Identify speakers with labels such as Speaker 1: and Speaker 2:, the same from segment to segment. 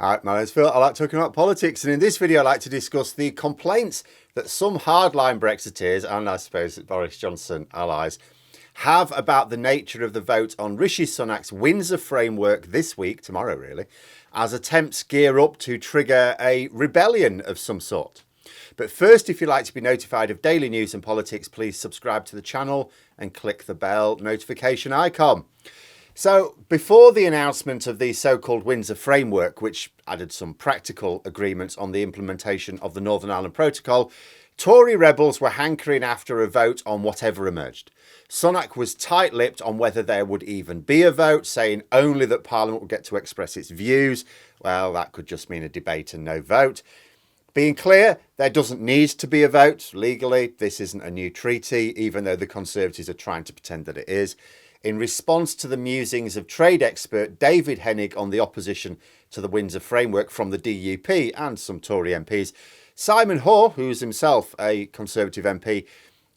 Speaker 1: Hi, my name's Phil. I like talking about politics, and in this video I like to discuss the complaints that some hardline Brexiteers, and I suppose Boris Johnson allies, have about the nature of the vote on Rishi Sunak's Windsor Framework this week, tomorrow really, as attempts gear up to trigger a rebellion of some sort. But first, if you'd like to be notified of daily news and politics, please subscribe to the channel and click the bell notification icon. So, before the announcement of the so-called Windsor Framework, which added some practical agreements on the implementation of the Northern Ireland Protocol, Tory rebels were hankering after a vote on whatever emerged. Sunak was tight-lipped on whether there would even be a vote, saying only that Parliament would get to express its views. Well, that could just mean a debate and no vote. Being clear, there doesn't need to be a vote. Legally, this isn't a new treaty, even though the Conservatives are trying to pretend that it is. In response to the musings of trade expert David Hennig on the opposition to the Windsor Framework from the DUP and some Tory MPs, Simon Hoare, who is himself a Conservative MP,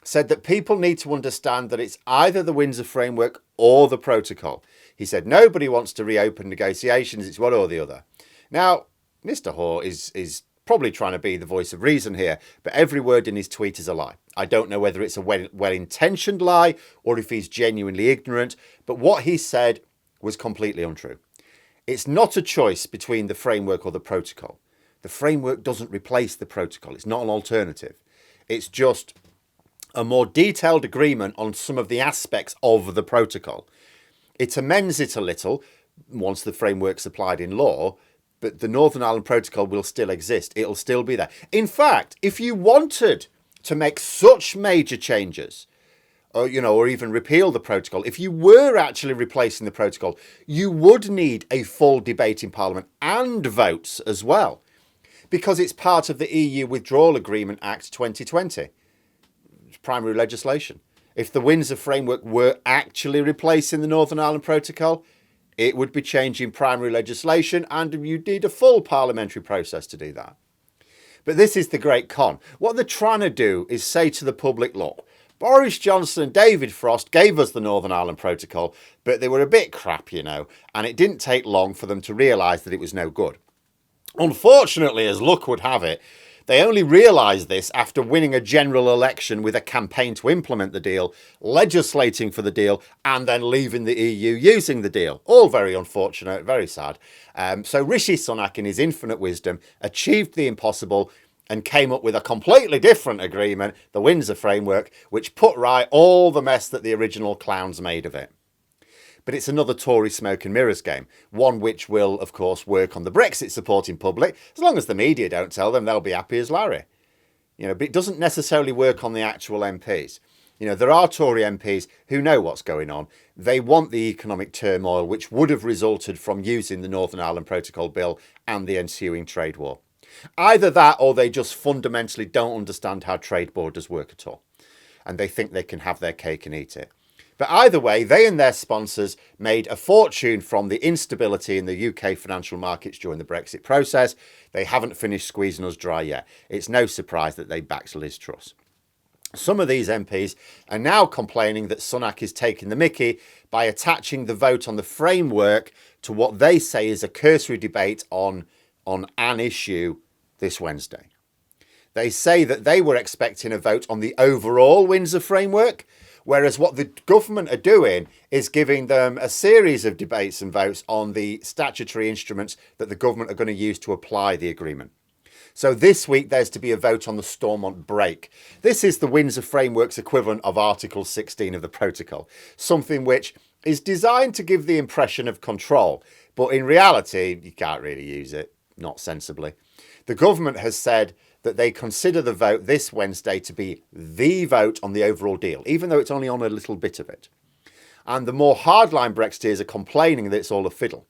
Speaker 1: said that people need to understand that it's either the Windsor Framework or the protocol. He said nobody wants to reopen negotiations, it's one or the other. Now, Mr. Hoare is probably trying to be the voice of reason here, but every word in his tweet is a lie. I don't know whether it's a well-intentioned lie or if he's genuinely ignorant, but what he said was completely untrue. It's not a choice between the framework or the protocol. The framework doesn't replace the protocol. It's not an alternative. It's just a more detailed agreement on some of the aspects of the protocol. It amends it a little once the framework's applied in law, but the Northern Ireland Protocol will still exist. It'll still be there. In fact, if you wanted to make such major changes, or even repeal the protocol, if you were actually replacing the protocol, you would need a full debate in Parliament and votes as well, because it's part of the EU Withdrawal Agreement Act 2020. It's primary legislation. If the Windsor Framework were actually replacing the Northern Ireland Protocol, it would be changing primary legislation, and you'd need a full parliamentary process to do that. But this is the great con. What they're trying to do is say to the public, look, Boris Johnson and David Frost gave us the Northern Ireland Protocol, but they were a bit crap, and it didn't take long for them to realise that it was no good. Unfortunately, as luck would have it, they only realised this after winning a general election with a campaign to implement the deal, legislating for the deal, and then leaving the EU using the deal. All very unfortunate, very sad. So Rishi Sunak, in his infinite wisdom, achieved the impossible and came up with a completely different agreement, the Windsor Framework, which put right all the mess that the original clowns made of it. But it's another Tory smoke and mirrors game, one which will, of course, work on the Brexit supporting public. As long as the media don't tell them, they'll be happy as Larry. But it doesn't necessarily work on the actual MPs. There are Tory MPs who know what's going on. They want the economic turmoil which would have resulted from using the Northern Ireland Protocol Bill and the ensuing trade war. Either that, or they just fundamentally don't understand how trade borders work at all, and they think they can have their cake and eat it. But either way, they and their sponsors made a fortune from the instability in the UK financial markets during the Brexit process. They haven't finished squeezing us dry yet. It's no surprise that they backed Liz Truss. Some of these MPs are now complaining that Sunak is taking the mickey by attaching the vote on the framework to what they say is a cursory debate on an issue this Wednesday. They say that they were expecting a vote on the overall Windsor Framework, whereas what the government are doing is giving them a series of debates and votes on the statutory instruments that the government are going to use to apply the agreement. So this week there's to be a vote on the Stormont break. This is the Windsor Framework's equivalent of Article 16 of the protocol, something which is designed to give the impression of control, but in reality you can't really use it, not sensibly. The government has said that they consider the vote this Wednesday to be the vote on the overall deal, even though it's only on a little bit of it. And the more hardline Brexiteers are complaining that it's all a fiddle.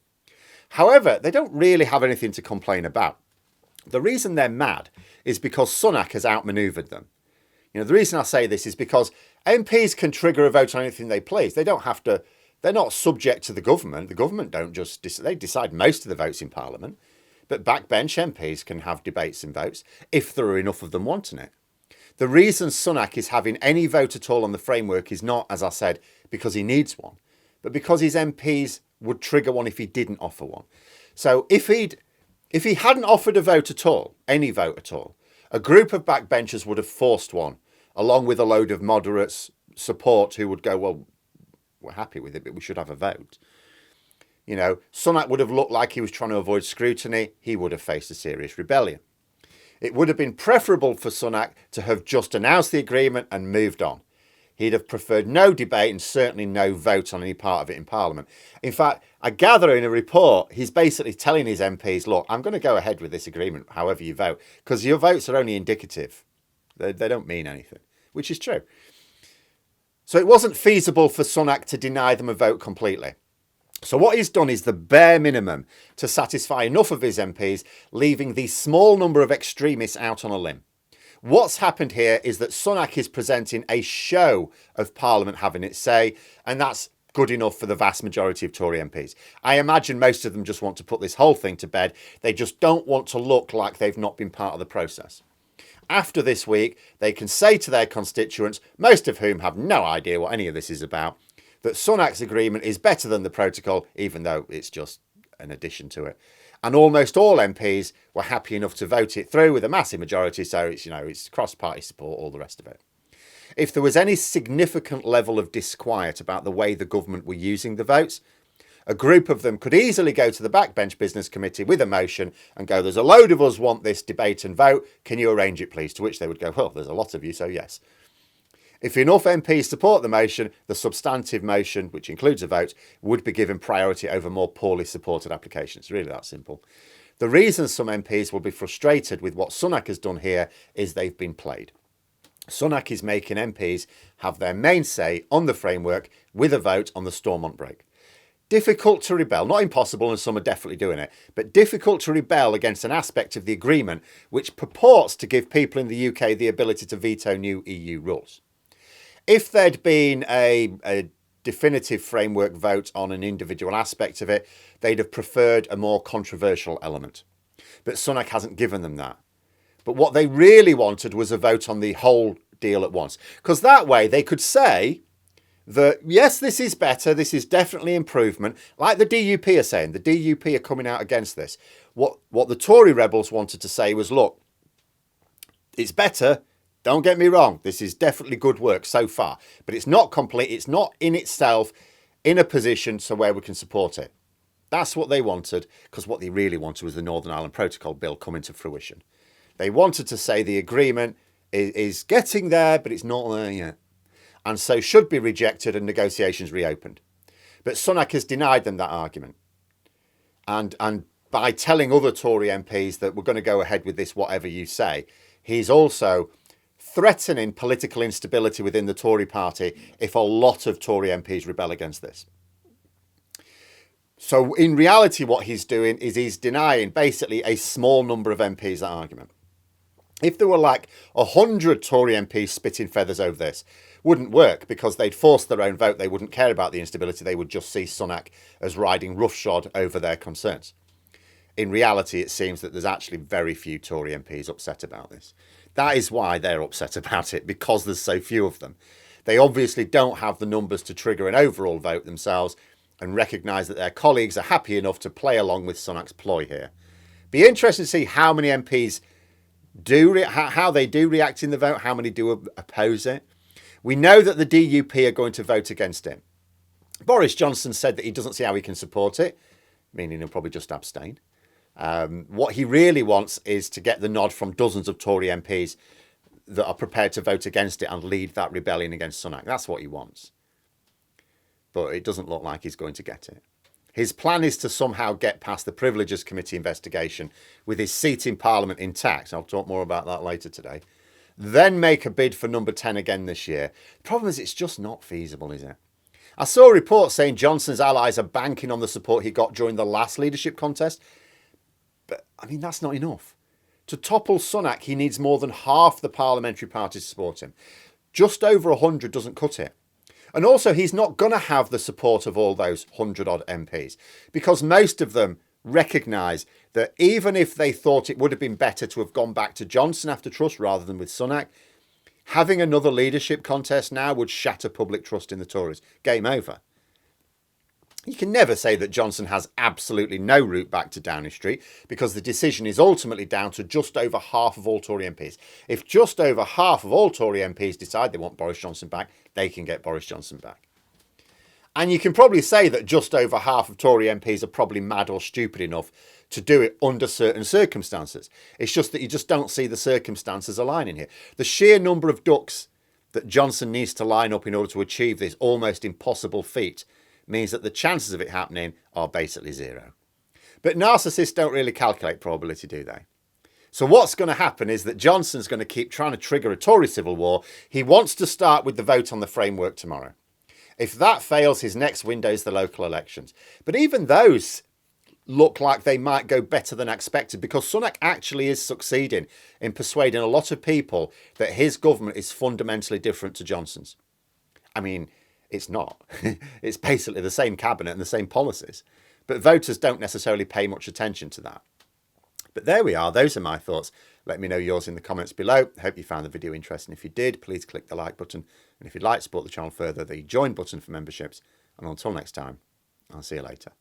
Speaker 1: However, they don't really have anything to complain about. The reason they're mad is because Sunak has outmanoeuvred them. The reason I say this is because MPs can trigger a vote on anything they please. They don't have to, they're not subject to the government. The government don't just, they decide most of the votes in Parliament. But backbench MPs can have debates and votes if there are enough of them wanting it. The reason Sunak is having any vote at all on the framework is not, as I said, because he needs one, but because his MPs would trigger one if he didn't offer one. So if he'd If he hadn't offered a vote at all, any vote at all, a group of backbenchers would have forced one, along with a load of moderates support who would go, well, we're happy with it, but we should have a vote. You know, Sunak would have looked like he was trying to avoid scrutiny. He would have faced a serious rebellion. It would have been preferable for Sunak to have just announced the agreement and moved on. He'd have preferred no debate and certainly no vote on any part of it in Parliament. In fact, I gather in a report, he's basically telling his MPs, look, I'm going to go ahead with this agreement, however you vote, because your votes are only indicative. They don't mean anything, which is true. So it wasn't feasible for Sunak to deny them a vote completely. So what he's done is the bare minimum to satisfy enough of his MPs, leaving the small number of extremists out on a limb. What's happened here is that Sunak is presenting a show of Parliament having its say, and that's good enough for the vast majority of Tory MPs. I imagine most of them just want to put this whole thing to bed. They just don't want to look like they've not been part of the process. After this week, they can say to their constituents, most of whom have no idea what any of this is about, that Sunak's agreement is better than the protocol, even though it's just an addition to it. And almost all MPs were happy enough to vote it through with a massive majority. So it's, it's cross-party support, all the rest of it. If there was any significant level of disquiet about the way the government were using the votes, a group of them could easily go to the Backbench Business Committee with a motion and go, there's a load of us want this debate and vote. Can you arrange it, please? To which they would go, well, there's a lot of you, so yes. If enough MPs support the motion, the substantive motion, which includes a vote, would be given priority over more poorly supported applications. It's really that simple. The reason some MPs will be frustrated with what Sunak has done here is they've been played. Sunak is making MPs have their main say on the framework with a vote on the Stormont break. Difficult to rebel, not impossible, and some are definitely doing it, but difficult to rebel against an aspect of the agreement which purports to give people in the UK the ability to veto new EU rules. If there'd been a definitive framework vote on an individual aspect of it, they'd have preferred a more controversial element. But Sunak hasn't given them that. But what they really wanted was a vote on the whole deal at once. Because that way they could say that, yes, this is better, this is definitely improvement. Like the DUP are saying, the DUP are coming out against this. What the Tory rebels wanted to say was, look, it's better. Don't get me wrong, this is definitely good work so far, but it's not complete. It's not in itself in a position so where we can support it. That's what they wanted, because what they really wanted was the Northern Ireland Protocol Bill coming to fruition. They wanted to say the agreement is getting there, but it's not there yet, and so should be rejected and negotiations reopened. But Sunak has denied them that argument. And by telling other Tory MPs that we're going to go ahead with this, whatever you say, he's also threatening political instability within the Tory party if a lot of Tory MPs rebel against this. So in reality, what he's doing is he's denying basically a small number of MPs that argument. If there were like 100 Tory MPs spitting feathers over this, wouldn't work because they'd force their own vote. They wouldn't care about the instability. They would just see Sunak as riding roughshod over their concerns. In reality, it seems that there's actually very few Tory MPs upset about this. That is why they're upset about it, because there's so few of them. They obviously don't have the numbers to trigger an overall vote themselves and recognise that their colleagues are happy enough to play along with Sunak's ploy here. Be interesting to see how many MPs how they do react in the vote, how many do oppose it. We know that the DUP are going to vote against it. Boris Johnson said that he doesn't see how he can support it, meaning he'll probably just abstain. What he really wants is to get the nod from dozens of Tory MPs that are prepared to vote against it and lead that rebellion against Sunak. That's what he wants. But it doesn't look like he's going to get it. His plan is to somehow get past the Privileges Committee investigation with his seat in Parliament intact. I'll talk more about that later today. Then make a bid for number 10 again this year. The problem is it's just not feasible, is it? I saw a report saying Johnson's allies are banking on the support he got during the last leadership contest. But, I mean, that's not enough. To topple Sunak, he needs more than half the parliamentary party to support him. Just over 100 doesn't cut it. And also, he's not going to have the support of all those 100-odd MPs, because most of them recognise that even if they thought it would have been better to have gone back to Johnson after Truss rather than with Sunak, having another leadership contest now would shatter public trust in the Tories. Game over. You can never say that Johnson has absolutely no route back to Downing Street, because the decision is ultimately down to just over half of all Tory MPs. If just over half of all Tory MPs decide they want Boris Johnson back, they can get Boris Johnson back. And you can probably say that just over half of Tory MPs are probably mad or stupid enough to do it under certain circumstances. It's just that you just don't see the circumstances aligning here. The sheer number of ducks that Johnson needs to line up in order to achieve this almost impossible feat means that the chances of it happening are basically zero. But narcissists don't really calculate probability, do they? So what's going to happen is that Johnson's going to keep trying to trigger a Tory civil war. He wants to start with the vote on the framework tomorrow. If that fails, his next window is the local elections. But even those look like they might go better than expected, because Sunak actually is succeeding in persuading a lot of people that his government is fundamentally different to Johnson's. I mean, it's not. It's basically the same cabinet and the same policies. But voters don't necessarily pay much attention to that. But there we are. Those are my thoughts. Let me know yours in the comments below. Hope you found the video interesting. If you did, please click the like button. And if you'd like to support the channel further, the join button for memberships. And until next time, I'll see you later.